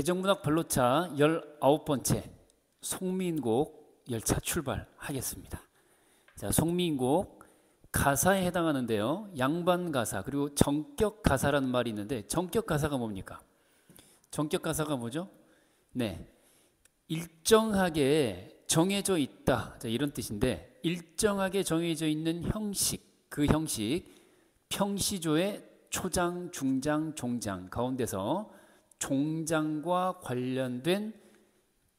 대정문학 발로차 19번째 송민곡 열차 출발하겠습니다. 자, 송민곡 가사에 해당하는데요. 양반 가사 그리고 정격 가사라는 말이 있는데 정격 가사가 뭡니까? 정격 가사가 뭐죠? 네, 일정하게 정해져 있다. 자, 이런 뜻인데 일정하게 정해져 있는 형식, 그 형식 평시조의 초장, 중장, 종장 가운데서 종장과 관련된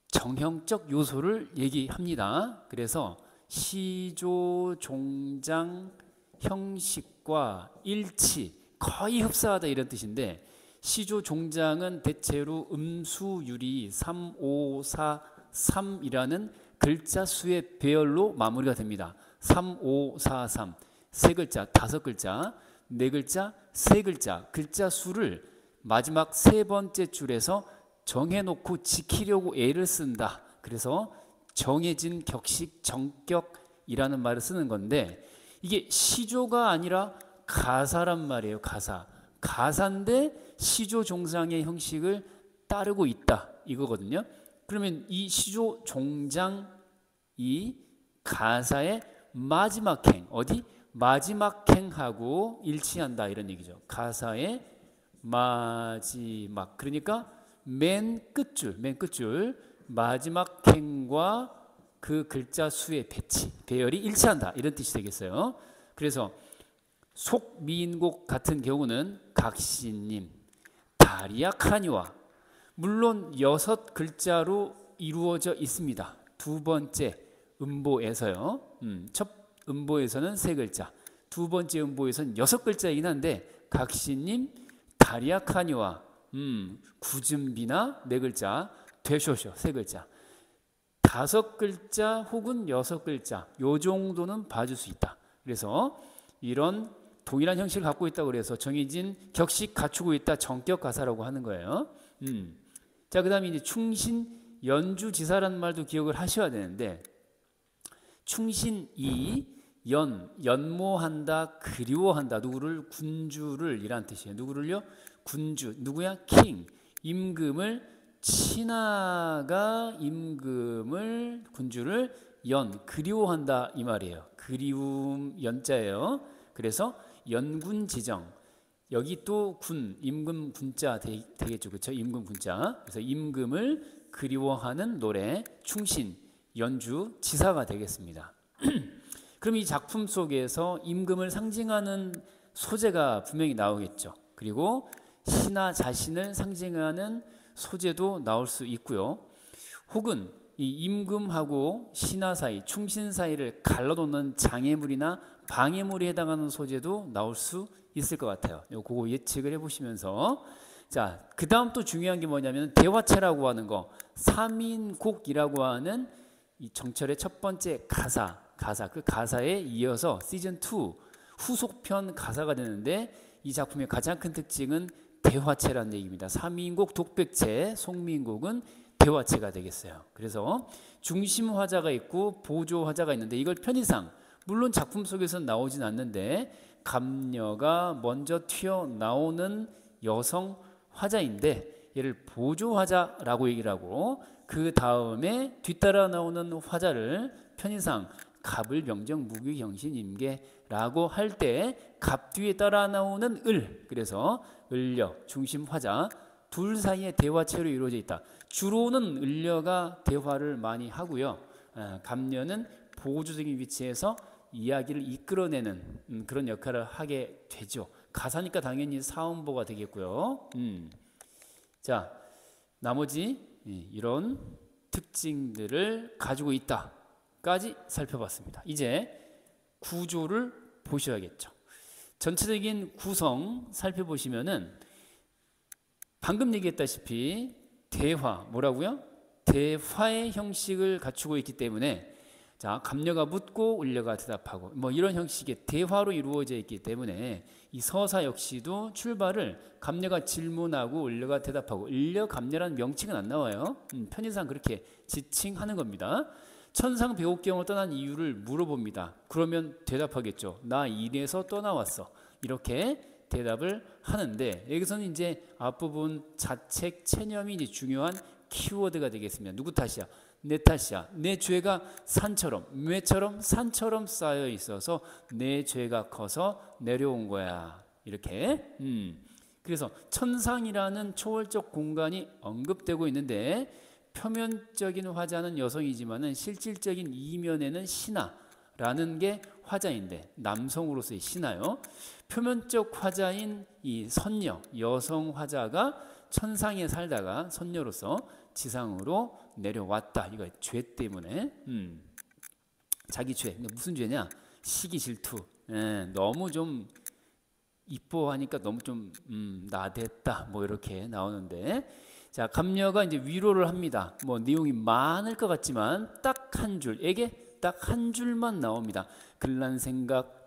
정형적 요소를 얘기합니다. 그래서 시조, 종장, 형식과 일치, 거의 흡사하다 이런 뜻인데 시조, 종장은 대체로 음수유리 3, 5, 4, 3이라는 글자 수의 배열로 마무리가 됩니다. 3, 5, 4, 3 세 글자, 다섯 글자, 네 글자, 세 글자, 글자 수를 마지막 세 번째 줄에서 정해놓고 지키려고 애를 쓴다. 그래서 정해진 격식, 정격이라는 말을 쓰는 건데 이게 시조가 아니라 가사란 말이에요. 가사. 가사인데 시조, 종장의 형식을 따르고 있다. 이거거든요. 그러면 이 시조, 종장, 이 가사의 마지막 행, 어디? 마지막 행하고 일치한다 이런 얘기죠. 가사의 마지막, 그러니까 맨 끝줄 마지막 행과 그 글자 수의 배치, 배열이 일치한다 이런 뜻이 되겠어요. 그래서 속미인곡 같은 경우는 각시님, 다리아카니와 물론 6글자로 이루어져 있습니다. 두 번째 음보에서요. 첫 음보에서는 3글자, 두 번째 음보에서는 6글자이긴 한데 각시님, 다리아카니와 구준비나 4글자, 되쇼쇼 3글자, 5글자 혹은 6글자 요 정도는 봐줄 수 있다. 그래서 이런 동일한 형식을 갖고 있다고 그래서 정해진 격식 갖추고 있다. 정격 가사라고 하는 거예요. 자, 그 다음에 이제 충신 연주지사라는 말도 기억을 하셔야 되는데 충신이 연모한다, 그리워한다. 누구를? 군주를 이란 뜻이에요. 누구를요? 군주. 누구야? 킹. 임금을, 신하가 임금을, 군주를 그리워한다 이 말이에요. 그리움 연자예요. 그래서 연군지정. 여기 또 군, 임금 군자 되겠죠. 그렇죠? 임금 군자. 그래서 임금을 그리워하는 노래, 충신, 연주, 지사가 되겠습니다. 그럼 이 작품 속에서 임금을 상징하는 소재가 분명히 나오겠죠. 그리고 신하 자신을 상징하는 소재도 나올 수 있고요. 혹은 이 임금하고 신하 사이, 충신 사이를 갈라놓는 장애물이나 방해물에 해당하는 소재도 나올 수 있을 것 같아요. 그거 예측을 해보시면서 자, 그 다음 또 중요한 게 뭐냐면 대화체라고 하는 거, 3인곡이라고 하는 이 정철의 첫 번째 가사, 그 가사에 이어서 시즌2 후속편 가사가 되는데 이 작품의 가장 큰 특징은 대화체라는 얘기입니다. 3인곡 독백체, 송민곡은 대화체가 되겠어요. 그래서 중심 화자가 있고 보조 화자가 있는데 이걸 편의상 물론 작품 속에서는 나오진 않는데 감녀가 먼저 튀어나오는 여성 화자인데 얘를 보조 화자라고 얘기를 하고 그 다음에 뒤따라 나오는 화자를 편의상 갑을, 병정, 무기, 경신, 임계라고 할 때 갑 뒤에 따라 나오는 을, 그래서 을력, 중심 화자 둘 사이의 대화체로 이루어져 있다. 주로는 을려가 대화를 많이 하고요. 갑녀는 보조적인 위치에서 이야기를 이끌어내는 그런 역할을 하게 되죠. 가사니까 당연히 사음보가 되겠고요. 자, 나머지 이런 특징들을 가지고 있다까지 살펴봤습니다. 이제 구조를 보셔야겠죠. 전체적인 구성 살펴보시면은 방금 얘기했다시피 대화, 뭐라고요? 대화의 형식을 갖추고 있기 때문에 자, 갑녀가 묻고 을려가 대답하고 뭐 이런 형식의 대화로 이루어져 있기 때문에 이 서사 역시도 출발을 갑녀가 질문하고 을려가 대답하고 을려 갑녀라는 명칭은 안 나와요. 편의상 그렇게 지칭하는 겁니다. 천상 배옥경을 떠난 이유를 물어봅니다. 그러면 대답하겠죠. 나 일에서 떠나왔어. 이렇게 대답을 하는데 여기서는 이제 앞부분 자책 체념이 이제 중요한 키워드가 되겠습니다. 누구 탓이야? 내 탓이야. 내 죄가 산처럼, 매처럼 산처럼 쌓여 있어서 내 죄가 커서 내려온 거야. 이렇게. 그래서 천상이라는 초월적 공간이 언급되고 있는데 표면적인 화자는 여성이지만은 실질적인 이면에는 신하라는 게 화자인데 남성으로서의 신하요. 표면적 화자인 이 선녀, 여성 화자가 천상에 살다가 선녀로서 지상으로 내려왔다. 이거 죄 때문에. 자기 죄. 근데 무슨 죄냐? 시기 질투. 너무 좀 이뻐하니까 너무 좀 나댔다. 뭐 이렇게 나오는데, 자 감녀가 이제 위로를 합니다. 뭐 내용이 많을 것 같지만 딱 한 줄에게 딱 한 줄만 나옵니다. 글란 생각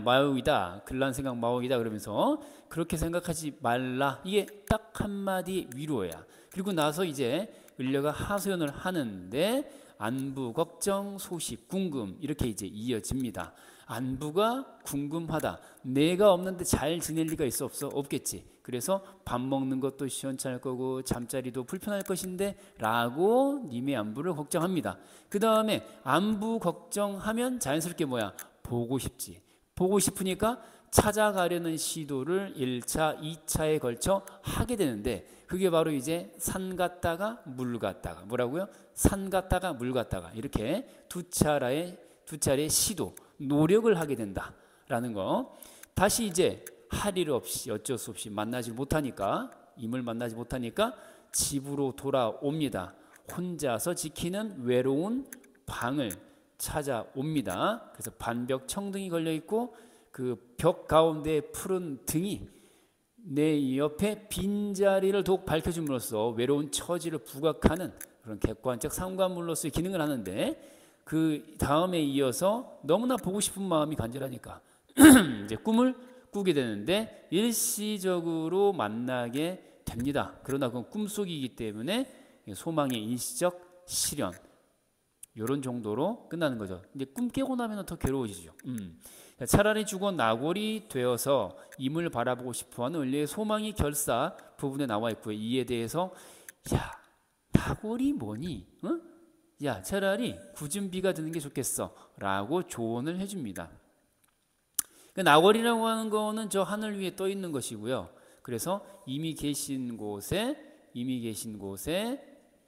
마오이다. 글란 생각 마오이다. 그러면서 그렇게 생각하지 말라. 이게 딱 한마디 위로야. 그리고 나서 이제 을려가 하소연을 하는데 안부, 걱정, 소식, 궁금 이렇게 이제 이어집니다. 안부가 궁금하다. 내가 없는데 잘 지낼 리가 있어 없어? 없겠지. 그래서 밥 먹는 것도 시원찮을 거고 잠자리도 불편할 것인데 라고 님의 안부를 걱정합니다. 그 다음에 안부 걱정하면 자연스럽게 뭐야? 보고 싶지. 보고 싶으니까 찾아가려는 시도를 1차, 2차에 걸쳐 하게 되는데 그게 바로 이제 산 갔다가 물 갔다가 뭐라고요? 산 갔다가 물 갔다가 이렇게 두 차례의 시도, 노력을 하게 된다라는 거. 다시 이제 할 일 없이 어쩔 수 없이 만나지 못하니까 임을 만나지 못하니까 집으로 돌아옵니다. 혼자서 지키는 외로운 방을 찾아옵니다. 그래서 반벽 청등이 걸려 있고 그 벽 가운데 푸른 등이 내 옆에 빈자리를 더욱 밝혀줌으로써 외로운 처지를 부각하는 그런 객관적 상관물로서의 기능을 하는데 그 다음에 이어서 너무나 보고 싶은 마음이 간절하니까 이제 꿈을 꾸게 되는데 일시적으로 만나게 됩니다. 그러나 그건 꿈속이기 때문에 소망의 일시적 실현 이런 정도로 끝나는 거죠. 이제 꿈 깨고 나면 더 괴로워지죠. 차라리 죽어 나골이 되어서 임을 바라보고 싶어하는 을리의 소망이 결사 부분에 나와 있고요. 이에 대해서 야 나골이 뭐니? 어? 야 차라리 굳은 비가 드는 게 좋겠어 라고 조언을 해줍니다. 나골이라고 하는 거는 저 하늘 위에 떠 있는 것이고요. 그래서 이미 계신 곳에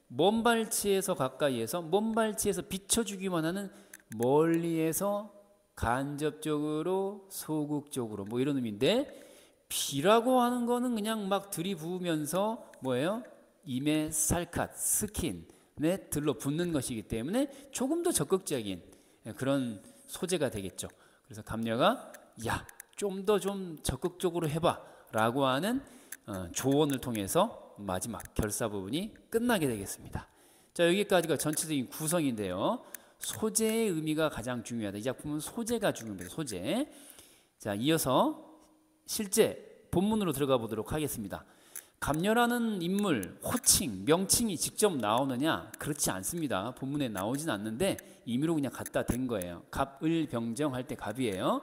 먼 발치에서 가까이에서 먼 발치에서 비춰주기만 하는 멀리에서 간접적으로 소극적으로 뭐 이런 의미인데 비라고 하는 거는 그냥 막 들이부으면서 뭐예요? 임의 살갗, 스킨에 들러붙는 것이기 때문에 조금 더 적극적인 그런 소재가 되겠죠. 그래서 감녀가 야, 좀 더 좀 적극적으로 해봐 라고 하는 조언을 통해서 마지막 결사 부분이 끝나게 되겠습니다. 자, 여기까지가 전체적인 구성인데요. 소재의 의미가 가장 중요하다. 이 작품은 소재가 중요합니다. 소재. 자, 이어서 실제 본문으로 들어가 보도록 하겠습니다. 감녀라는 인물, 호칭, 명칭이 직접 나오느냐? 그렇지 않습니다. 본문에 나오진 않는데 임의로 그냥 갖다 댄 거예요. 갑을 병정할 때 갑이에요.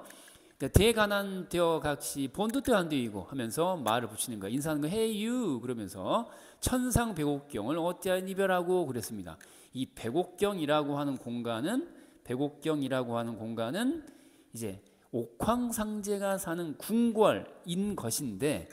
대가난 되어각시 본도때 한되이고 하면서 말을 붙이는 거예요. 인사하는 거 hey you 그러면서 천상 백옥경을 어찌하여 이별하고 그랬습니다. 이 백옥경이라고 하는 공간은 이제 옥황상제가 사는 궁궐인 것인데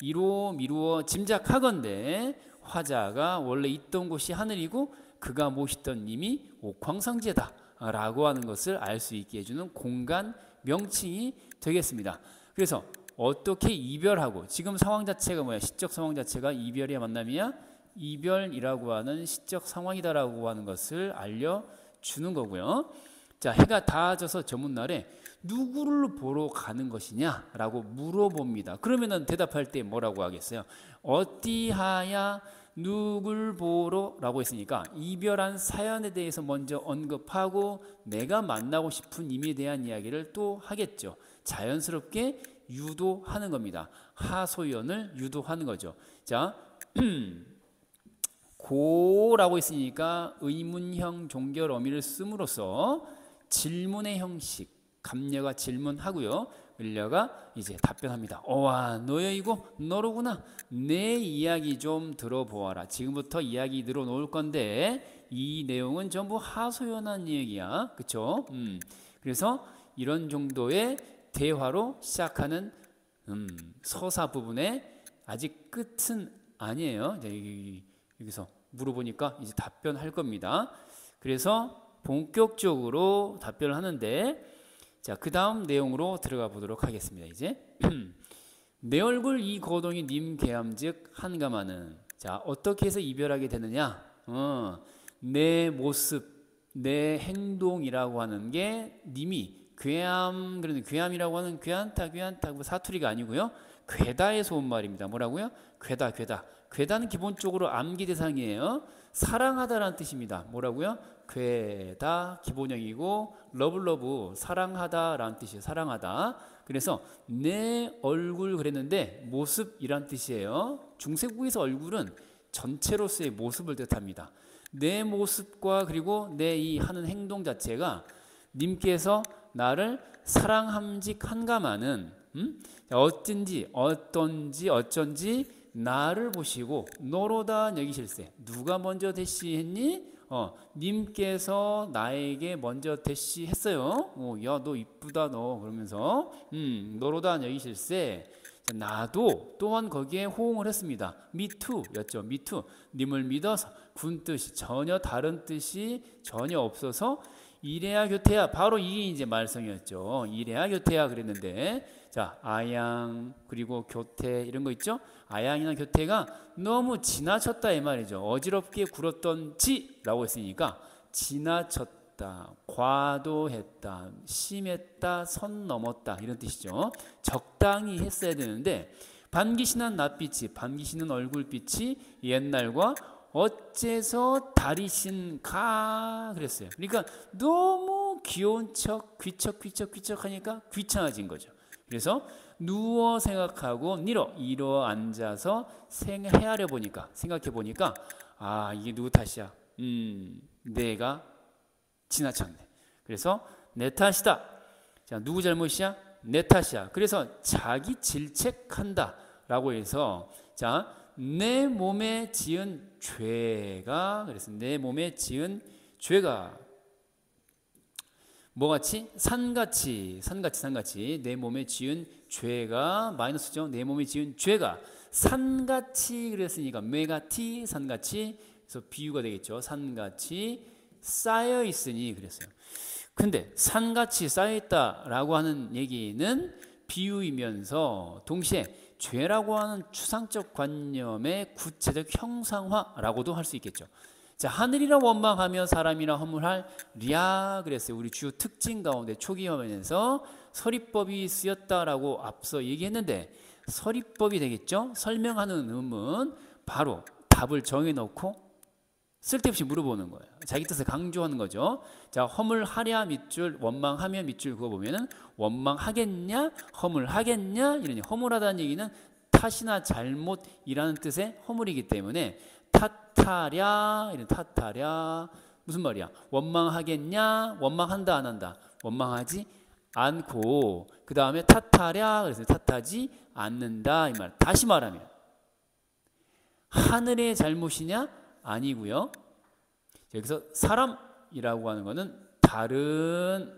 이로 미루어 짐작하건대 화자가 원래 있던 곳이 하늘이고 그가 모시던 님이 옥황상제다 라고 하는 것을 알 수 있게 해주는 공간 명칭이 되겠습니다. 그래서 어떻게 이별하고 지금 상황 자체가 뭐야? 시적 상황 자체가 이별의 만남이야? 이별이라고 하는 시적 상황이다라고 하는 것을 알려주는 거고요. 자, 해가 닿아져서 저문날에 누구를 보러 가는 것이냐라고 물어봅니다. 그러면은 대답할 때 뭐라고 하겠어요? 어디하야 누굴 보러 라고 했으니까 이별한 사연에 대해서 먼저 언급하고 내가 만나고 싶은 임에 대한 이야기를 또 하겠죠. 자연스럽게 유도하는 겁니다. 하소연을 유도하는 거죠. 자, 고라고 했으니까 의문형 종결 어미를 씀으로써 질문의 형식, 감녀가 질문하고요. 을려가 이제 답변합니다. 와, 너야 이거 너로구나. 내 이야기 좀 들어보아라. 지금부터 이야기 들어놓을 건데 이 내용은 전부 하소연한 얘기야. 그쵸? 그래서 이런 정도의 대화로 시작하는 서사 부분에 아직 끝은 아니에요. 여기서 물어보니까 이제 답변할 겁니다. 그래서 본격적으로 답변을 하는데, 자, 그 다음 내용으로 들어가 보도록 하겠습니다. 이제 내 얼굴 이 고동이 님 계함즉 한가마는, 자, 어떻게 해서 이별하게 되느냐? 내 모습, 내 행동이라고 하는 게 님이 괴함, 그러는 괴함이라고 하는 괴한타 뭐 사투리가 아니고요. 괴다에서 온 말입니다. 뭐라고요? 괴다. 괴다는 기본적으로 암기 대상이에요. 사랑하다라는 뜻입니다. 뭐라고요? 괴다 기본형이고 러블러브 사랑하다라는 뜻이에요. 사랑하다. 그래서 내 얼굴 그랬는데 모습이란 뜻이에요. 중세국에서 얼굴은 전체로서의 모습을 뜻합니다. 내 모습과 그리고 내 이 하는 행동 자체가 님께서 나를 사랑함직 한가마는 어쩐지 나를 보시고 너로다 여기실세. 누가 먼저 대시했니? 님께서 나에게 먼저 대시했어요. 야, 너 이쁘다 너. 그러면서 너로다 여기실세. 나도 또한 거기에 호응을 했습니다. Me too 였죠. Me too. 님을 믿어서 군 뜻이 전혀 다른 뜻이 전혀 없어서 이래야 교태야. 바로 이게 이제 말썽이었죠. 이래야 교태야 그랬는데, 자, 아양 그리고 교태 이런 거 있죠. 아양이나 교태가 너무 지나쳤다 이 말이죠. 어지럽게 굴었던 지라고 했으니까 지나쳤다, 과도했다, 심했다, 선 넘었다 이런 뜻이죠. 적당히 했어야 되는데 반기신한 낯빛이, 반기시는 얼굴빛이 옛날과 어째서 다리신가 그랬어요. 그러니까 너무 귀여운 척 귀척 하니까 귀찮아진 거죠. 그래서 누워 생각하고 일어 앉아서 생각해 보니까 아, 이게 누구 탓이야? 내가 지나쳤네. 그래서 내 탓이다. 자, 누구 잘못이야? 내 탓이야. 그래서 자기 질책한다 라고 해서, 자, 내 몸에 지은 죄가, 그래서 내 몸에 지은 죄가 뭐같이? 산같이 내 몸에 지은 죄가 마이너스죠. 내 몸에 지은 죄가 산같이 그랬으니까 메가티 산같이, 그래서 비유가 되겠죠. 산같이 쌓여 있으니 그랬어요. 근데 산같이 쌓여 있다라고 하는 얘기는 비유이면서 동시에 죄라고 하는 추상적 관념의 구체적 형상화라고도 할 수 있겠죠. 자, 하늘이라 원망하며 사람이라 허물하랴 그랬어요. 우리 주요 특징 가운데 초기 화면에서 서리법이 쓰였다라고 앞서 얘기했는데, 서리법이 되겠죠. 설명하는 의문, 바로 답을 정해놓고 쓸데없이 물어보는 거예요. 자기 뜻을 강조하는 거죠. 자, 허물하랴 밑줄, 원망하며 밑줄 그거 보면은 원망하겠냐, 허물하겠냐 이러니, 허물하다는 얘기는 탓이나 잘못이라는 뜻의 허물이기 때문에 탓하랴 이런, 탓하랴 무슨 말이야? 원망하겠냐, 원망한다 안 한다? 원망하지 않고, 그 다음에 탓하랴 그래서 탓하지 않는다 이 말. 다시 말하면 하늘의 잘못이냐? 아니고요. 여기서 사람이라고 하는 것은 다른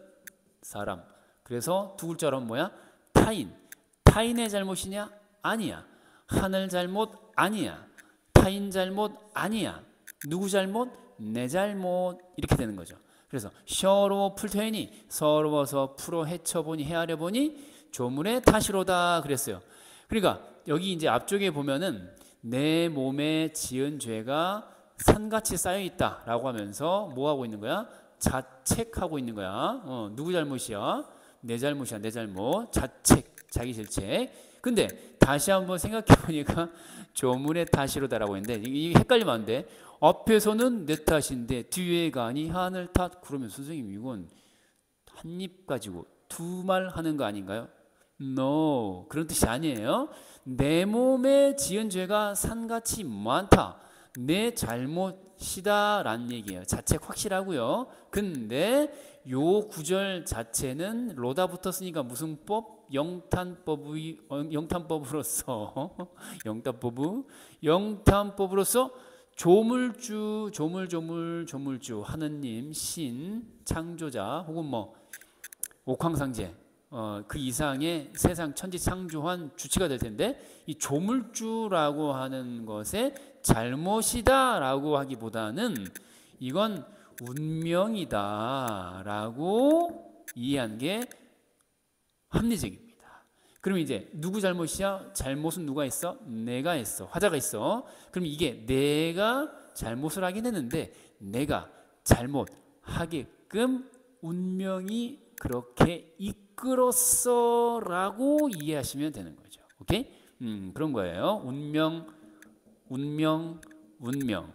사람. 그래서 두 글자로 뭐야? 타인. 타인의 잘못이냐? 아니야. 하늘 잘못 아니야. 타인 잘못 아니야. 누구 잘못? 내 잘못. 이렇게 되는 거죠. 그래서 서러워 풀테니, 서러워서 풀어 헤쳐보니 헤아려 보니 조물의 탓이로다 그랬어요. 그러니까 여기 이제 앞쪽에 보면은 내 몸에 지은 죄가 산같이 쌓여있다 라고 하면서 뭐 하고 있는 거야? 자책하고 있는 거야. 누구 잘못이야? 내 잘못이야. 내 잘못. 자책, 자기 질책. 근데 다시 한번 생각해 보니까 조물의 탓이로다라고 했는데 이게 헷갈리면 안 돼. 앞에서는 내 탓인데 뒤에가 아니 하늘 탓. 그러면 선생님 이건 한 입 가지고 두 말 하는 거 아닌가요? No, 그런 뜻이 아니에요. 내 몸에 지은 죄가 산같이 많다. 내 잘못이다 라는 얘기예요. 자책 확실하고요. 근데 요 구절 자체는 로다 붙었으니까 무슨 법? 영탄법으로서 조물주 하느님 신 창조자 혹은 뭐 옥황상제 그 이상의 세상 천지 창조한 주체가 될 텐데 이 조물주라고 하는 것의 잘못이다라고 하기보다는 이건 운명이다라고 이해한 게 합리적입니다. 그럼 이제 누구 잘못이야? 잘못은 누가 했어? 내가 했어. 화자가 있어. 그럼 이게 내가 잘못을 하긴 했는데 내가 잘못하게끔 운명이 그렇게 이끌었어라고 이해하시면 되는 거죠. 오케이? 그런 거예요. 운명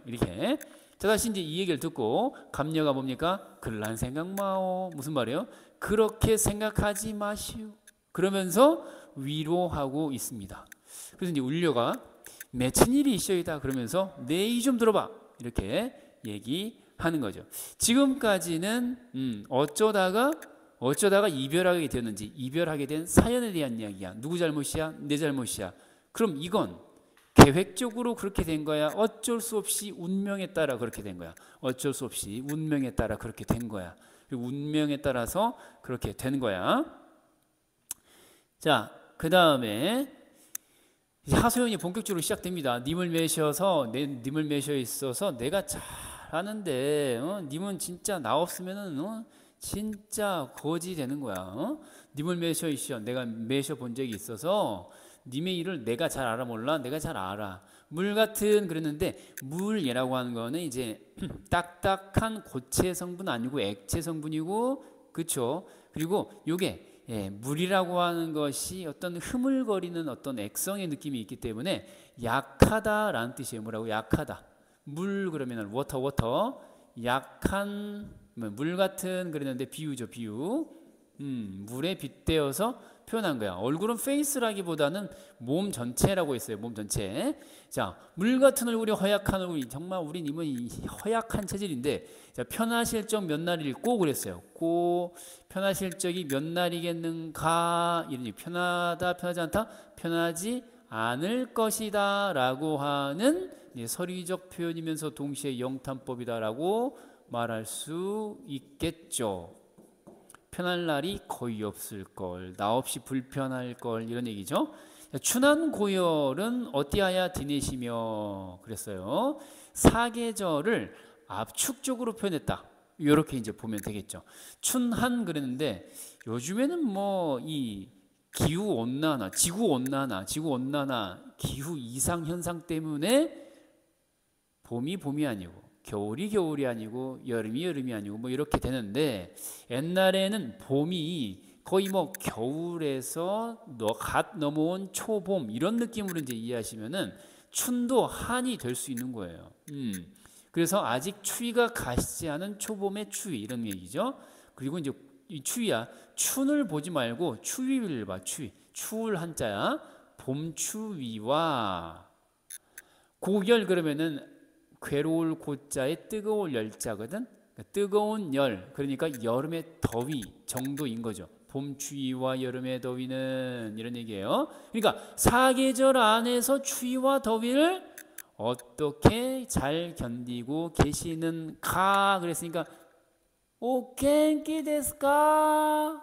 이렇게. 자, 다시 이제 이 얘기를 듣고 감녀가 뭡니까? 글란 생각 마오. 무슨 말이에요? 그렇게 생각하지 마시오. 그러면서 위로하고 있습니다. 그래서 이제 울려가 맺힌 일이 있어이다 그러면서 내 얘기 좀 들어봐 이렇게 얘기하는 거죠. 지금까지는 어쩌다가 이별하게 되었는지 이별하게 된 사연에 대한 이야기야. 누구 잘못이야? 내 잘못이야. 그럼 이건 계획적으로 그렇게 된 거야? 어쩔 수 없이 운명에 따라 그렇게 된 거야? 어쩔 수 없이 운명에 따라 그렇게 된 거야. 그리고 운명에 따라서 그렇게 된 거야. 자, 그 다음에 하소연이 본격적으로 시작됩니다. 님을 매셔서 님을 매셔 있어서 내가 잘하는데 님은 진짜 나 없으면은 진짜 거지 되는 거야. 님을 매셔 있어. 내가 매셔 본 적이 있어서 님의 일을 내가 잘 알아 몰라? 내가 잘 알아. 물 같은 그랬는데 물이라고 하는 거는 이제 딱딱한 고체 성분 아니고 액체 성분이고 그렇죠. 그리고 요게 물이라고 하는 것이 어떤 흐물거리는 어떤 액성의 느낌이 있기 때문에 약하다라는 뜻이에요. 뭐라고? 약하다. 물 그러면 워터 약한 물 같은 그랬는데 비유죠. 비유. 물에 빗대어서 표현한 거야. 얼굴은 페이스라기보다는 몸 전체라고 했어요. 몸 전체. 자, 물 같은 얼굴이 허약한 얼굴이 정말 우리 님은 허약한 체질인데 자, 편하실 적 몇 날일 꼭 그랬어요. 꼭 편하실 적이 몇 날이겠는가 이러니 편하다 편하지 않다 편하지 않을 것이다 라고 하는 서리적 표현이면서 동시에 영탄법이다라고 말할 수 있겠죠. 편할 날이 거의 없을 걸, 나 없이 불편할 걸 이런 얘기죠. 춘한 고열은 어찌하여 지내시며 그랬어요. 사계절을 압축적으로 표현했다. 이렇게 이제 보면 되겠죠. 춘한 그랬는데 요즘에는 뭐 이 기후 온난화, 지구 온난화, 기후 이상 현상 때문에 봄이 아니고 겨울이 아니고 여름이 아니고 뭐 이렇게 되는데 옛날에는 봄이 거의 뭐 겨울에서 갓 넘어온 초봄 이런 느낌으로 이제 이해하시면은 춘도 한이 될 수 있는 거예요. 그래서 아직 추위가 가시지 않은 초봄의 추위 이런 얘기죠. 그리고 이제 이 추위야. 춘을 보지 말고 추위를 봐. 추울 한자야. 봄추위와 고열 그러면은 괴로울 고자에 뜨거울 열자거든. 뜨거운 열 그러니까 여름의 더위 정도인 거죠. 봄 추위와 여름의 더위는 이런 얘기예요. 그러니까 사계절 안에서 추위와 더위를 어떻게 잘 견디고 계시는가 그랬으니까 오 겐키 데스까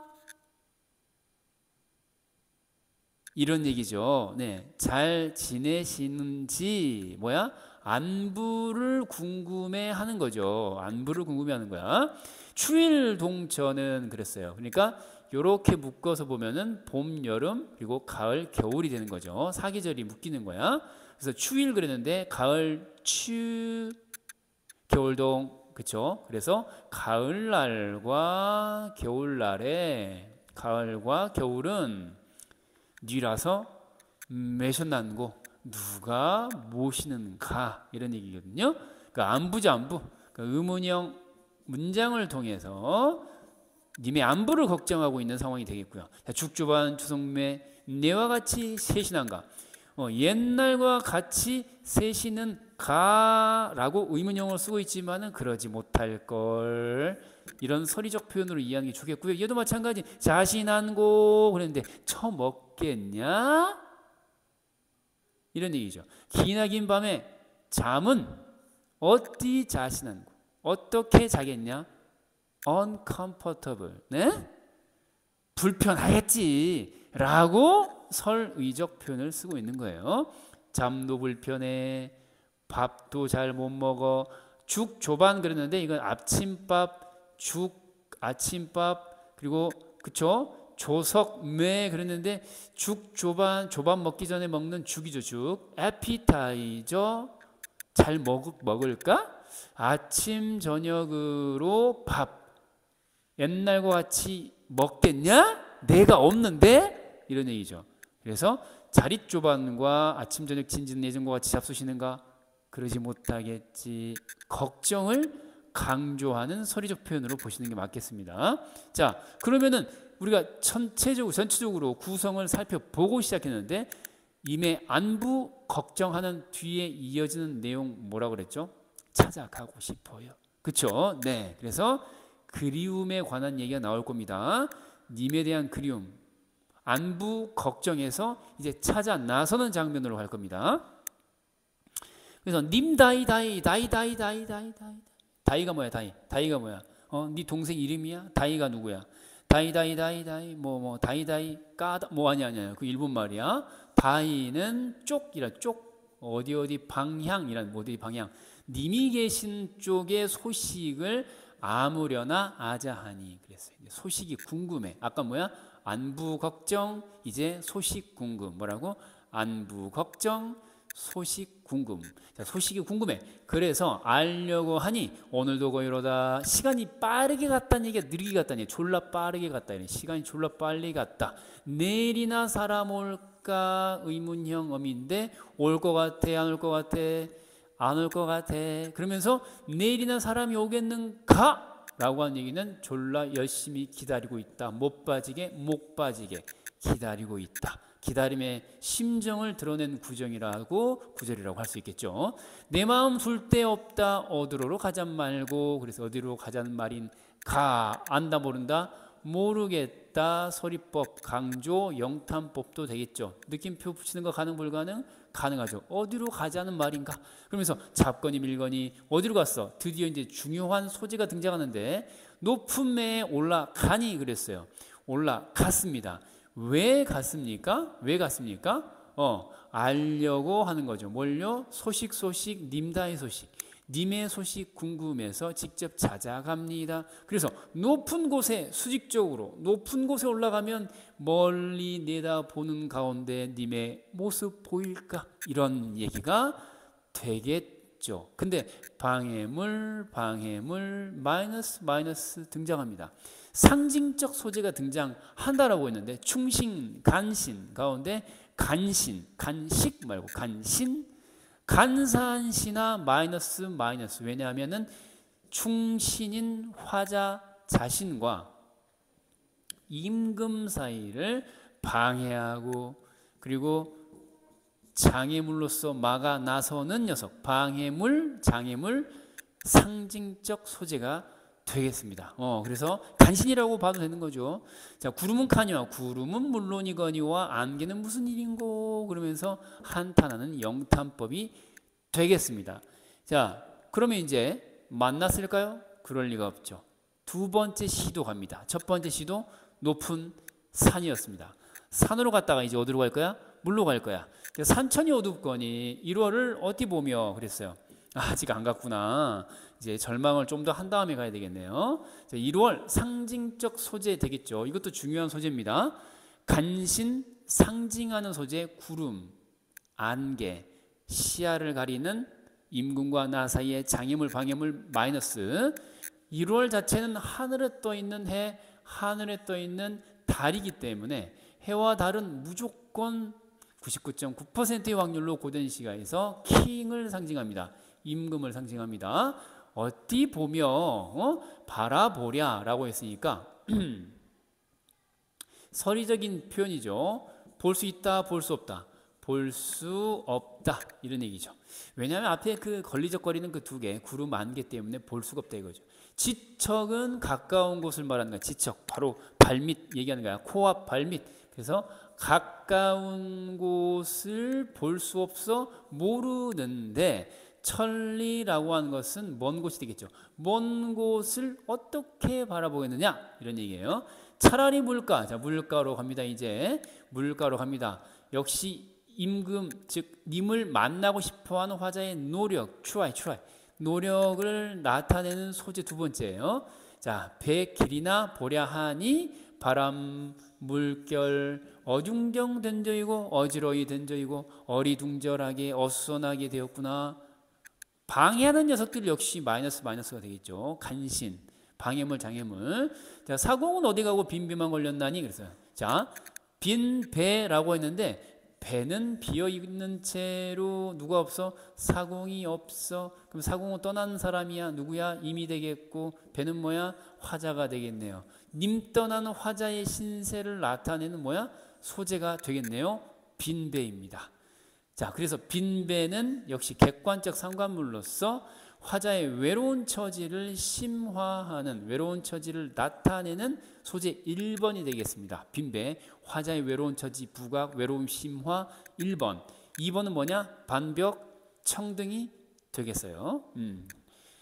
이런 얘기죠. 네, 잘 지내시는지 뭐야? 안부를 궁금해하는 거죠. 안부를 궁금해하는 거야. 추일 동처는 그랬어요. 그러니까 이렇게 묶어서 보면은 봄, 여름 그리고 가을, 겨울이 되는 거죠. 사계절이 묶이는 거야. 그래서 추일 그랬는데 가을 추, 겨울동 그렇죠. 그래서 가을날과 겨울날에 가을과 겨울은 뉘라서 매셔난고 누가 모시는가 이런 얘기거든요. 그러니까 안부죠. 안부. 그러니까 의문형 문장을 통해서 님의 안부를 걱정하고 있는 상황이 되겠고요. 죽주반 추성매 내와 같이 세시난가 옛날과 같이 세시는가 라고 의문형을 쓰고 있지만은 그러지 못할 걸 이런 서리적 표현으로 이해하는 게 좋겠고요. 얘도 마찬가지. 자신한고 그랬는데 처먹겠냐? 이런 얘기죠. 기나긴 밤에 잠은 어디 자신한고 어떻게 자겠냐? uncomfortable. 네? 불편하겠지 라고 설의적 표현을 쓰고 있는 거예요. 잠도 불편해, 밥도 잘 못 먹어, 죽 조반 그랬는데 이건 아침밥, 죽, 아침밥, 그리고 그쵸? 조석매 그랬는데 죽 조반, 조반 먹기 전에 먹는 죽이죠. 죽. 에피타이저 잘 먹을까? 아침 저녁으로 밥 옛날과 같이 먹겠냐? 내가 없는데? 이런 얘기죠. 그래서 자릿조반과 아침 저녁 진진 예전과 같이 잡수시는가? 그러지 못하겠지. 걱정을 강조하는 서리적 표현으로 보시는 게 맞겠습니다. 자, 그러면은 우리가 전체적으로 구성을 살펴보고 시작했는데 임의 안부 걱정하는 뒤에 이어지는 내용 뭐라고 그랬죠? 찾아가고 싶어요. 그렇죠? 네. 그래서 그리움에 관한 얘기가 나올 겁니다. 님에 대한 그리움, 안부 걱정에서 이제 찾아 나서는 장면으로 갈 겁니다. 그래서 님 다이가 뭐야? 다이가 뭐야? 네 동생 이름이야? 다이가 누구야? 다이 뭐 다이 까다 뭐 아니야 그 일본 말이야. 다이는 쪽이라 쪽 어디 방향이란 어디 방향 님이 계신 쪽의 소식을 아무려나 아자하니 그랬어요. 소식이 궁금해. 아까 뭐야? 안부 걱정 이제 소식 궁금. 뭐라고? 안부 걱정 소식 궁금. 자, 소식이 궁금해. 그래서 알려고 하니 오늘도 거이로다. 시간이 빠르게 갔다는 얘기가 느리게 갔다는 얘기. 졸라 빠르게 갔다. 시간이 졸라 빨리 갔다. 내일이나 사람 올까 의문형 어미인데 올 것 같아 안 올 것 같아 안 올 것 같아. 그러면서 내일이나 사람이 오겠는가? 라고 하는 얘기는 졸라 열심히 기다리고 있다. 못 빠지게 기다리고 있다. 기다림의 심정을 드러낸 구절이라고 할 수 있겠죠. 내 마음 둘 데 없다. 어디로 가자 말고. 그래서 어디로 가자는 말인 가. 안다 모른다. 모르겠다. 서리법 강조 영탄법도 되겠죠. 느낌표 붙이는 거 가능 불가능? 가능하죠. 어디로 가자는 말인가? 그러면서 잡거니 밀거니 어디로 갔어? 드디어 이제 중요한 소재가 등장하는데 높은 매에 올라가니 그랬어요. 올라갔습니다. 왜 갔습니까? 알려고 하는 거죠. 뭘요? 소식 님다의 소식. 님의 소식 궁금해서 직접 찾아갑니다. 그래서 높은 곳에 수직적으로 높은 곳에 올라가면 멀리 내다보는 가운데 님의 모습 보일까? 이런 얘기가 되겠죠. 근데 방해물 마이너스 등장합니다. 상징적 소재가 등장한다라고 했는데 충신, 간신 가운데 간식 말고 간사한 시나 마이너스 왜냐하면은 충신인 화자 자신과 임금 사이를 방해하고 그리고 장애물로서 막아 나서는 녀석 장애물 상징적 소재가 되겠습니다. 그래서 간신이라고 봐도 되는 거죠. 자, 구름은 카니와 구름은 물론이거니와 안개는 무슨 일인고 그러면서 한탄하는 영탄법이 되겠습니다. 자, 그러면 이제 만났을까요? 그럴 리가 없죠. 두 번째 시도 갑니다. 첫 번째 시도 높은 산이었습니다. 산으로 갔다가 이제 어디로 갈 거야? 물로 갈 거야. 산천이 어둡거니 1월을 어디 보며 그랬어요. 아직 안 갔구나. 이제 절망을 좀 더 한 다음에 가야 되겠네요. 1월 상징적 소재 되겠죠. 이것도 중요한 소재입니다. 간신 상징하는 소재 구름, 안개, 시야를 가리는 임금과 나 사이의 장애물, 방해물 마이너스. 1월 자체는 하늘에 떠 있는 해, 하늘에 떠 있는 달이기 때문에 해와 달은 무조건 99.9%의 확률로 고된 시가에서 킹을 상징합니다. 임금을 상징합니다. 어디 보며 바라보랴 라고 했으니까 서리적인 표현이죠. 볼 수 있다, 볼 수 없다. 볼 수 없다 이런 얘기죠. 왜냐하면 앞에 그 걸리적거리는 그 두 개 구름 안개 때문에 볼 수가 없다 이거죠. 지척은 가까운 곳을 말하는 거야. 지척 바로 발밑 얘기하는 거야. 코앞 발밑. 그래서 가까운 곳을 볼 수 없어 모르는데 천리라고 하는 것은 먼 곳이 되겠죠. 먼 곳을 어떻게 바라보겠느냐 이런 얘기예요. 차라리 물가. 자, 물가로 갑니다. 이제 물가로 갑니다. 역시 임금 즉 님을 만나고 싶어하는 화자의 노력, try 노력을 나타내는 소재 두 번째예요. 자, 배 길이나 보랴 하니 바람 물결 어중경 된저이고 어지러이 된저이고 어리둥절하게 어수선하게 되었구나. 방해하는 녀석들 역시 마이너스가 되겠죠. 간신, 방해물, 장애물. 자, 사공은 어디 가고 빈배만 걸렸나니? 그래서 자, 빈 배라고 했는데 배는 비어 있는 채로 누가 없어? 사공이 없어. 그럼 사공은 떠난 사람이야. 누구야? 임이 되겠고 배는 뭐야? 화자가 되겠네요. 님 떠나는 화자의 신세를 나타내는 뭐야? 소재가 되겠네요. 빈 배입니다. 자, 그래서 빈 배는 역시 객관적 상관물로서 화자의 외로운 처지를 심화하는 외로운 처지를 나타내는 소재 1번이 되겠습니다. 빈배, 화자의 외로운 처지 부각, 외로움 심화 1번. 2번은 뭐냐? 반벽, 청등이 되겠어요.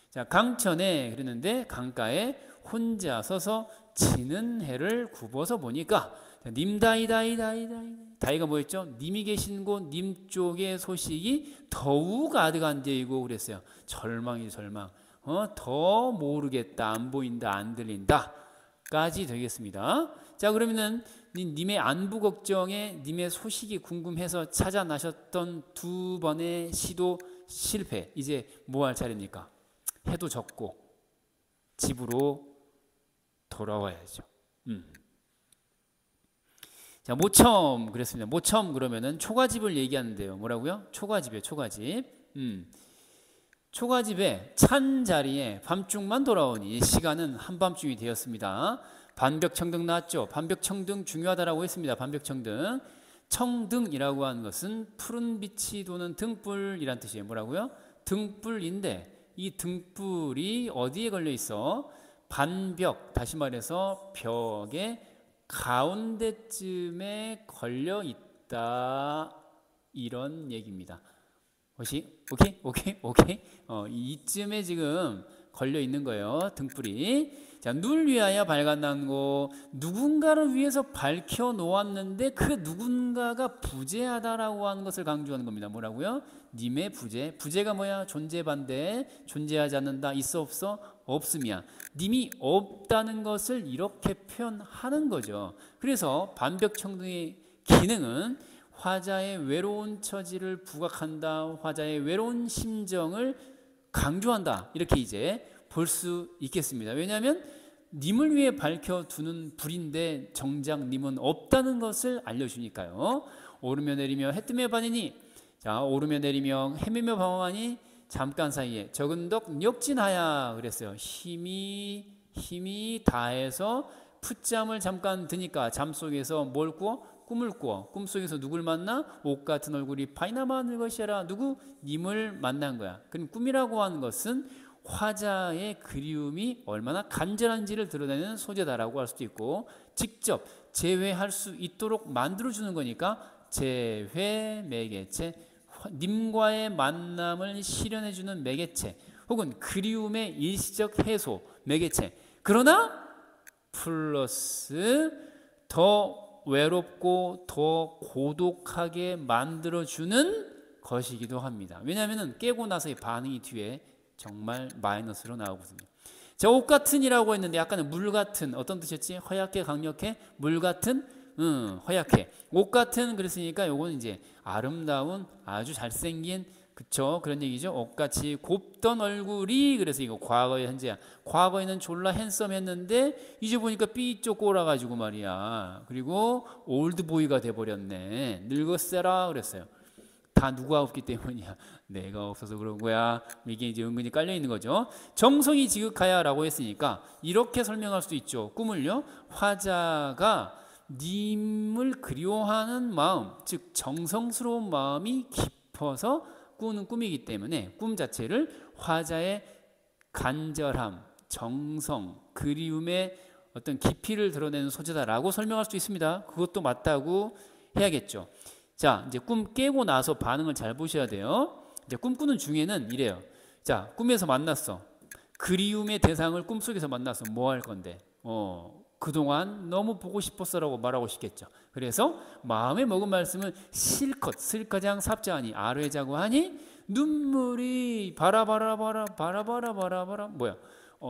자, 강천에 그랬는데 강가에 혼자 서서 지는 해를 굽어서 보니까 다이가 뭐였죠? 님이 계신 곳 님 쪽의 소식이 더욱 아득한 데이고 그랬어요. 절망이죠, 절망. 더 모르겠다, 안 보인다, 안 들린다 까지 되겠습니다. 자, 그러면은 님의 안부 걱정에 님의 소식이 궁금해서 찾아 나셨던 두 번의 시도 실패. 이제 뭐 할 차례입니까? 해도 졌고 집으로 돌아와야죠. 자, 모첨 그랬습니다. 모첨 그러면은 초가집을 얘기하는데요. 뭐라고요? 초가집이에요. 초가집. 초가집에 찬 자리에 밤중만 돌아오니 시간은 한밤중이 되었습니다. 반벽청등 나왔죠. 반벽청등 중요하다라고 했습니다. 반벽청등. 청등이라고 하는 것은 푸른 빛이 도는 등불이란 뜻이에요. 뭐라고요? 등불인데 이 등불이 어디에 걸려 있어? 반벽, 다시 말해서 벽에 가운데쯤에 걸려 있다 이런 얘기입니다. 오케이. 이쯤에 지금 걸려 있는 거예요. 등불이. 자, 누를 위하여 밝아난고 누군가를 위해서 밝혀 놓았는데 그 누군가가 부재하다라고 하는 것을 강조하는 겁니다. 뭐라고요? 님의 부재. 부재가 뭐야? 존재 반대. 존재하지 않는다. 있어 없어? 없음이야. 님이 없다는 것을 이렇게 표현하는 거죠. 그래서 반벽청등의 기능은 화자의 외로운 처지를 부각한다. 화자의 외로운 심정을 강조한다. 이렇게 이제 볼 수 있겠습니다. 왜냐하면 님을 위해 밝혀두는 불인데 정작 님은 없다는 것을 알려주니까요. 오르며 내리며 해 뜨며 반이니 자, 오르며 내리며 헤매며 방황하니 잠깐 사이에 적은덕 역진하야 그랬어요. 힘이 다해서 풋잠을 잠깐 드니까 잠 속에서 뭘 꾸어? 꿈을 꾸어. 꿈속에서 누굴 만나? 옷 같은 얼굴이 파이나마 늙으시라. 누구? 님을 만난 거야. 그럼 꿈이라고 하는 것은 화자의 그리움이 얼마나 간절한지를 드러내는 소재다라고 할 수도 있고 직접 재회할 수 있도록 만들어주는 거니까 재회 매개체, 님과의 만남을 실현해주는 매개체 혹은 그리움의 일시적 해소 매개체. 그러나 플러스 더 외롭고 더 고독하게 만들어주는 것이기도 합니다. 왜냐하면 깨고 나서의 반응이 뒤에 정말 마이너스로 나오거든요. 자, 옷 같은이라고 했는데 약간은 물 같은 어떤 뜻이었지? 허약해, 강력해, 물 같은, 허약해. 옷 같은 그랬으니까 요거는 이제 아름다운 아주 잘생긴 그쵸? 그런 얘기죠. 옷같이 곱던 얼굴이 그래서 이거 과거의 현재야. 과거에는 졸라 핸섬했는데 이제 보니까 삐쪽 꼬라가지고 말이야. 그리고 올드보이가 돼버렸네. 늙었어라 그랬어요. 다 누가 없기 때문이야. 내가 없어서 그런 거야. 이게 이제 은근히 깔려 있는 거죠. 정성이 지극하야라고 했으니까 이렇게 설명할 수도 있죠. 꿈을요. 님을 그리워하는 마음, 즉 정성스러운 마음이 깊어 깊어서 꾸는 꿈이기 때문에 꿈 자체를 화자의 간절함, 정성, 그리움의 어떤 깊이를 드러내는 소재다라고 설명할 수 있습니다. 그것도 맞다고 해야겠죠. 자, 이제 꿈 깨고 나서 반응을 잘 보셔야 돼요. 이제 꿈꾸는 중에는 이래요. 자, 꿈에서 만났어. 그리움의 대상을 꿈속에서 만나서 뭐 할 건데? 그동안 너무 보고 싶었어라고 말하고 싶겠죠. 그래서 마음에 먹은 말씀은 실컷 슬가장 삽자하니 아뢰자고 하니 눈물이 바라바라 뭐야?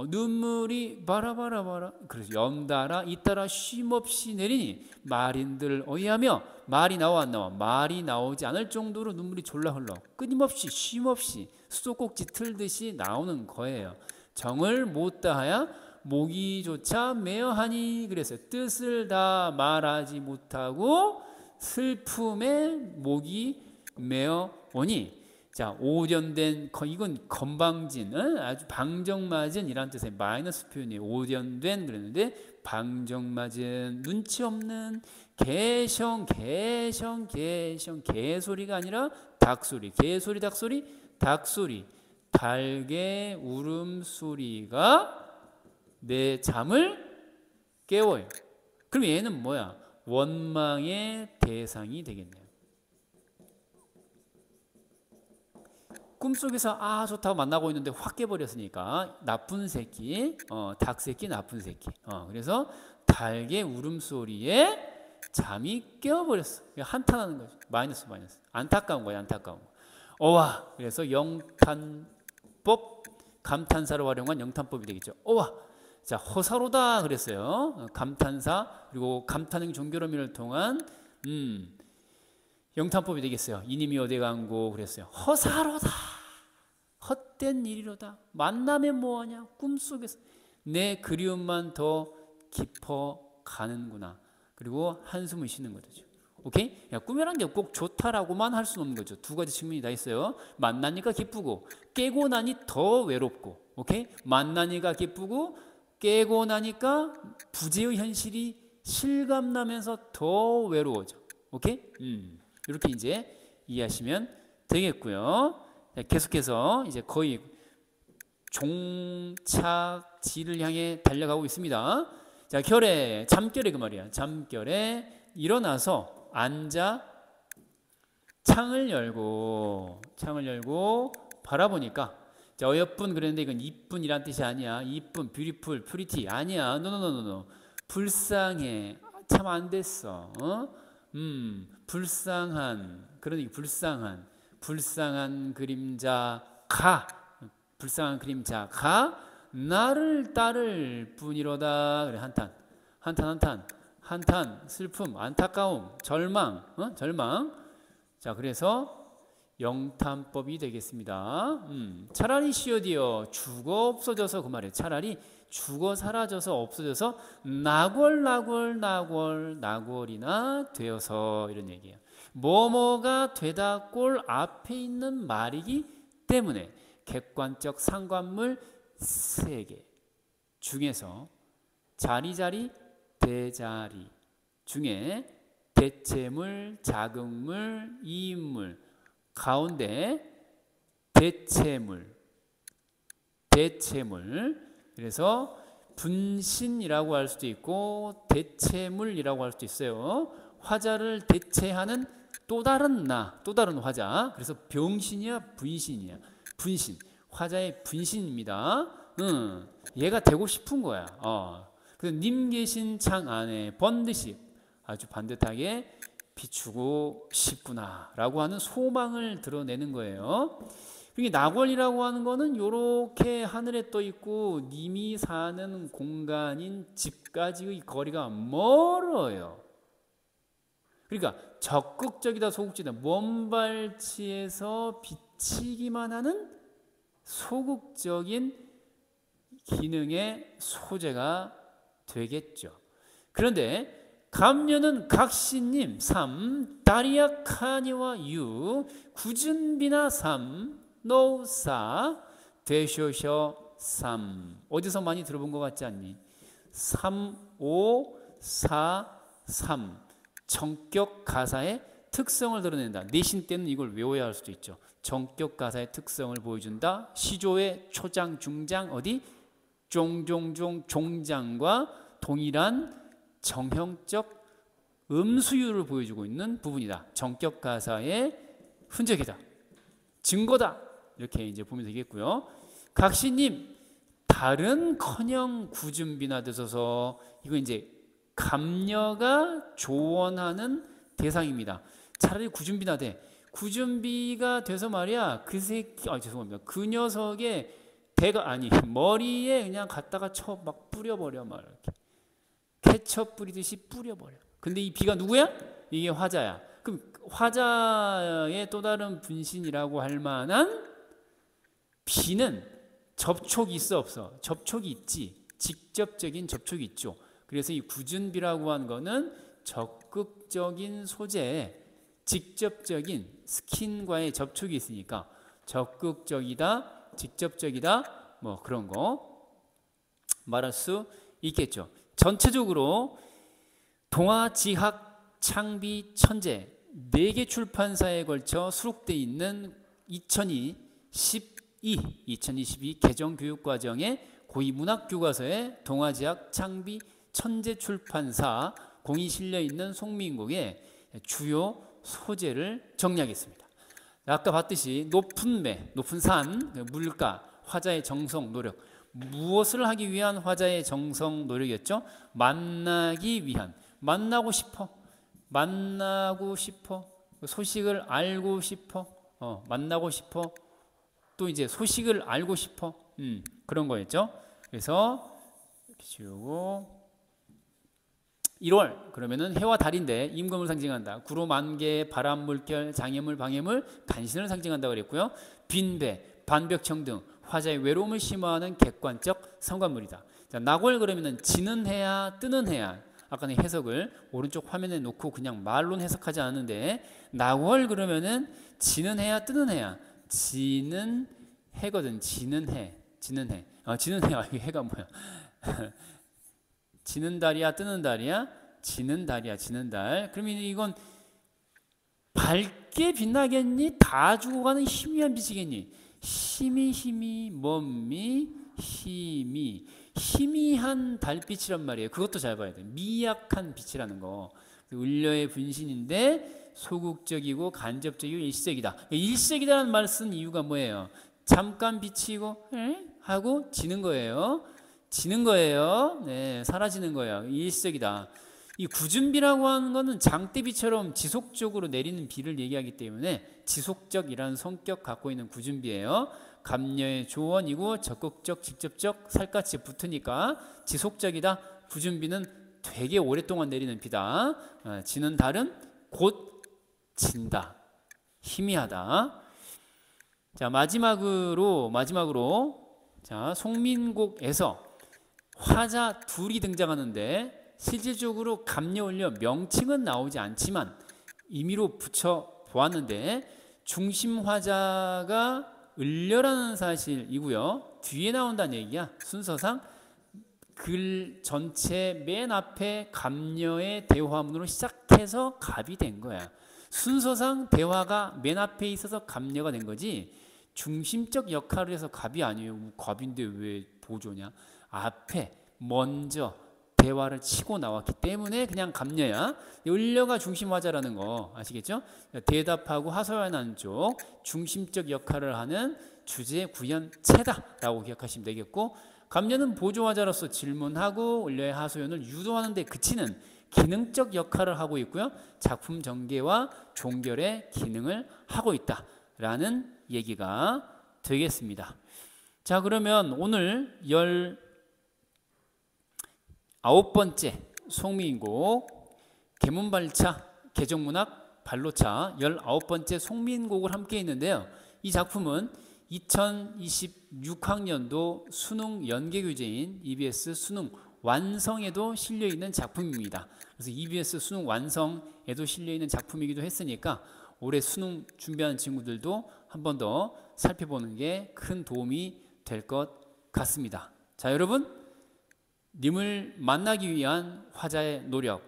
눈물이 바라바라 그래서 연달아 잇따라 쉼없이 내리니 말인들 어이하며 말이 나와 안 나와? 말이 나오지 않을 정도로 눈물이 졸라 흘러 끊임없이 쉼없이 수도꼭지 틀듯이 나오는 거예요. 정을 못 다하야 목이조차 메어하니 그랬어요. 뜻을 다 말하지 못하고 슬픔에 목이 메어오니. 자, 오련된, 이건 건방진, 아주 방정맞은이란 뜻의 마이너스 표현이에요. 오련된 그랬는데 방정맞은, 눈치 없는 개소리가 아니라 닭소리, 개소리, 닭소리, 달개 울음소리가 내 잠을 깨워요. 그럼 얘는 뭐야? 원망의 대상이 되겠네요. 꿈속에서 좋다고 만나고 있는데 확 깨버렸으니까 나쁜 새끼, 닭새끼, 나쁜 새끼. 그래서 달개 울음소리에 잠이 깨어버렸어. 한탄하는 거죠. 마이너스. 안타까운 거야, 안타까운 거. 어와. 그래서 영탄법, 감탄사로 활용한 영탄법이 되겠죠. 어와. 자, 허사로다 그랬어요. 감탄사, 그리고 감탄의 종결어민을 통한 영탄법이 되겠어요. 이님이 어디 간고 그랬어요. 허사로다. 헛된 일이로다. 만나면 뭐하냐? 꿈속에서 내 그리움만 더 깊어 가는구나. 그리고 한숨을 쉬는 거죠. 오케이? 꿈이란 게 꼭 좋다라고만 할 수는 없는 거죠. 두 가지 측면이 다 있어요. 만나니까 기쁘고 깨고 나니 더 외롭고. 오케이? 만나니까 기쁘고 깨고 나니까 부재의 현실이 실감나면서 더 외로워져. 오케이? 이렇게 이제 이해하시면 되겠고요. 계속해서 이제 거의 종착지를 향해 달려가고 있습니다. 자, 잠결에 그 말이야. 잠결에 일어나서 앉아 창을 열고 바라보니까, 자, 어여쁜 그랬는데 이건 이쁜이란 뜻이 아니야. 이쁜, 뷰티풀, 프리티 아니야. 노. 불쌍해. 참 안 됐어. 불쌍한 그림자가 나를 따를 뿐이로다. 그래, 한탄, 슬픔, 안타까움, 절망. 자, 그래서 영탄법이 되겠습니다. 차라리 쉬어디어 죽어 없어져서, 그 말이에요. 차라리 죽어 사라져서 없어져서 나궐이나 되어서, 이런 얘기예요. 뭐뭐가 되다 꼴 앞에 있는 말이기 때문에 객관적 상관물 3개 중에서 자리, 대자리 중에 대체물, 자극물, 이인물 가운데 대체물. 그래서 분신이라고 할 수도 있고 대체물이라고 할 수도 있어요. 화자를 대체하는 또 다른 화자. 그래서 병신이야, 분신이야? 분신. 화자의 분신입니다. 얘가 되고 싶은 거야. 그래서 님 계신 창 안에 번듯이 아주 반듯하게 비추고 싶구나라고 하는 소망을 드러내는 거예요. 그게 낙월이라고 하는 거는 이렇게 하늘에 떠 있고 님이 사는 공간인 집까지의 거리가 멀어요. 그러니까 적극적이다, 소극적이다, 먼 발치에서 비치기만 하는 소극적인 기능의 소재가 되겠죠. 그런데 감면은 각신님 3, 다리아카니와 6, 구준비나 3, 노사, 되쇼셔 3. 어디서 많이 들어본 것 같지 않니? 3, 5, 4, 3. 정격 가사의 특성을 드러낸다. 내신 때는 이걸 외워야 할 수도 있죠. 정격 가사의 특성을 보여준다. 시조의 초장, 중장, 어디? 종종종, 종장과 동일한 정형적 음수율을 보여주고 있는 부분이다. 정격 가사의 흔적이다. 증거다. 이렇게 이제 보면 되겠고요. 각시님, 다른커녕 구준비나 되소서. 이거 이제 감녀가 조언하는 대상입니다. 차라리 구준비나 돼. 구준비가 돼서 말이야. 그 새끼, 죄송합니다. 그 녀석의 대가 아니 머리에 그냥 갖다가 쳐 막 뿌려버려 막 이렇게 케첩 뿌리듯이 뿌려버려. 근데 이 비가 누구야? 이게 화자야. 그럼 화자의 또 다른 분신이라고 할 만한 비는 접촉이 있어 없어? 접촉이 있지. 직접적인 접촉이 있죠. 그래서 이 구준비라고 하는 거는 적극적인 소재에 직접적인 스킨과의 접촉이 있으니까 적극적이다, 직접적이다, 뭐 그런 거 말할 수 있겠죠. 전체적으로 동아지학 창비 천재 4개 출판사에 걸쳐 수록되어 있는 2022 개정교육과정의 고위문학교과서에 동아지학 창비 천재 출판사 공이 실려있는 송민곡의 주요 소재를 정리하겠습니다. 아까 봤듯이 높은 매, 높은 산, 물가, 화자의 정성, 노력. 무엇을 하기 위한 화자의 정성, 노력이었죠? 만나기 위한. 만나고 싶어. 소식을 알고 싶어. 만나고 싶어. 또 이제 소식을 알고 싶어. 그런 거였죠. 그래서 이렇게 지우고 1월 그러면은 해와 달인데 임금을 상징한다. 구로 만개, 바람, 물결, 장애물, 방해물, 간신을 상징한다고 그랬고요. 빈배, 반벽청 등 화자의 외로움을 심화하는 객관적 성관물이다. 자, 낙월 그러면은 지는 해야 뜨는 해야. 아까는 해석을 오른쪽 화면에 놓고 그냥 말로는 해석하지 않았는데 낙월 그러면은 지는 해야 뜨는 해야. 지는 해거든. 지는 해. 지는 해. 지는 해야. 이 해가 뭐야? 지는 달이야, 뜨는 달이야? 지는 달이야, 지는 달. 그러면 이건 밝게 빛나겠니? 다 죽어가는 희미한 빛이겠니? 힘이, 뭔미? 희미한 달빛이란 말이에요. 그것도 잘 봐야 돼. 미약한 빛이라는 거. 을려의 분신인데 소극적이고 간접적이고 일시적이다. 일시적이다라는 말을 쓴 이유가 뭐예요? 잠깐 비치고 하고 지는 거예요. 지는 거예요. 네, 사라지는 거예요. 일시적이다. 이 구준비라고 하는 거는 장대비처럼 지속적으로 내리는 비를 얘기하기 때문에 지속적이라는 성격 갖고 있는 구준비예요. 감녀의 조언이고 적극적, 직접적, 살갗이 붙으니까 지속적이다. 구준비는 되게 오랫동안 내리는 비다. 지는 달은 곧 진다. 희미하다. 자, 마지막으로 자, 송민곡에서 화자 둘이 등장하는데 실질적으로 감녀 을려 명칭은 나오지 않지만 임의로 붙여 보았는데 중심 화자가 을려라는 사실이고요. 뒤에 나온다는 얘기야. 순서상 글 전체 맨 앞에 감녀의 대화문으로 시작해서 갑이 된 거야. 순서상 대화가 맨 앞에 있어서 감녀가 된 거지 중심적 역할을 해서 갑이 아니에요. 갑인데 왜 보조냐? 앞에 먼저 대화를 치고 나왔기 때문에 그냥 감녀야. 을려가 중심 화자라는 거 아시겠죠? 대답하고 하소연하는 쪽 중심적 역할을 하는 주제 구현체다라고 기억하시면 되겠고, 감녀는 보조 화자로서 질문하고 을려의 하소연을 유도하는 데 그치는 기능적 역할을 하고 있고요. 작품 전개와 종결의 기능을 하고 있다라는 얘기가 되겠습니다. 자, 그러면 오늘 19번째 송민곡 계문발차 개정문학 발로차 19번째 송민곡을 함께 했는데요. 이 작품은 2026학년도 수능 연계교재인 EBS 수능 완성에도 실려있는 작품입니다. 그래서 EBS 수능 완성에도 실려있는 작품이기도 했으니까 올해 수능 준비하는 친구들도 한 번 더 살펴보는 게 큰 도움이 될 것 같습니다. 자, 여러분, 님을 만나기 위한 화자의 노력,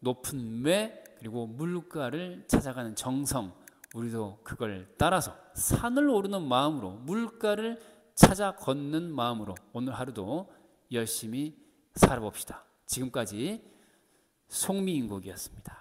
높은 매, 그리고 물가를 찾아가는 정성, 우리도 그걸 따라서 산을 오르는 마음으로 물가를 찾아 걷는 마음으로 오늘 하루도 열심히 살아봅시다. 지금까지 송미인국이었습니다.